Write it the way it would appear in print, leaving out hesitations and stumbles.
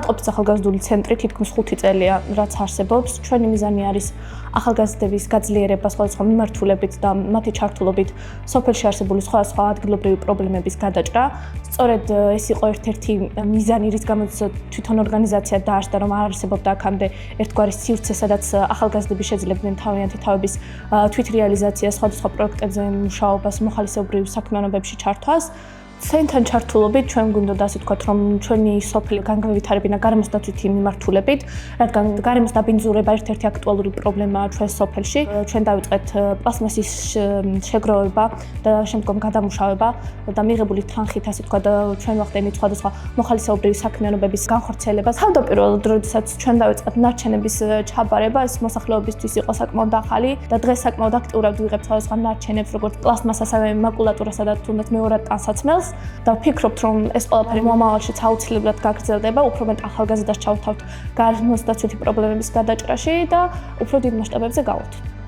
ავადმყოფის ახალგაზრდული ცენტრი თითქმის 5 წელია, რაც არსებობს. ჩვენი მიზანი არის ახალგაზრდების გაძლიერება სხვადასხვა მიმართულებით და მათი ჩართულობით სოფელში არსებული სხვადასხვა ადგილობრივი პრობლემების გადაჭრა. სწორედ ეს იყო ერთ-ერთი მიზანი, რის გამოც თვითონ ორგანიზაცია დაარსდა, რომ არ არსებობდა აქამდე ერთგვარი სივრცე, სადაც ახალგაზრდები შეძლებდნენ თავიანთი თავების თვითრეალიზაციას, სხვადასხვა პროექტებზე მუშაობას, მოხალისეობრივ საქმიანობებში ჩართვას. Ჩვენთან ჩართულობით ჩვენ გვინდოდა ასე ვთქვათ, რომ ჩვენი სოფელი განგვევითარებინა გარემოსდაცვითი მიმართულებით, რადგან გარემოს დაბინძურება ერთ-ერთი აქტუალური პრობლემაა ჩვენ სოფელში. ჩვენ დავიწყეთ პლასმასის შეგროვება და შემდგომ გადამუშავება და მიღებული თანხით ასე ვთქვათ, ჩვენ ვახდენით სხვადასხვა მოხალისეობრივი საქმიანობების განხორციელებას. თავდაპირველად, როდესაც ჩვენ დავიწყეთ ნარჩენების ჩაბარება, ეს მოსახლეობისთვის იყო საკმაოდ ახალი და დღეს საკმაოდ აქტიურად ვიღებთ სხვადასხვა ნარჩენებს, როგორც პლასმასს, ასევე მაკულატურასა და თუნდაც მეორად ტანსაცმელს. და ვფიქრობთ, რომ ეს ყველაფერი მომავალშიც აუცილებლად გაგრძელდება, უფრო მეტ ახალგაზრდას ჩავთავთ გარემოსდაცვითი პრობლემების გადაჭრაში და უფრო დიდ მასშტაბებზე გავართ.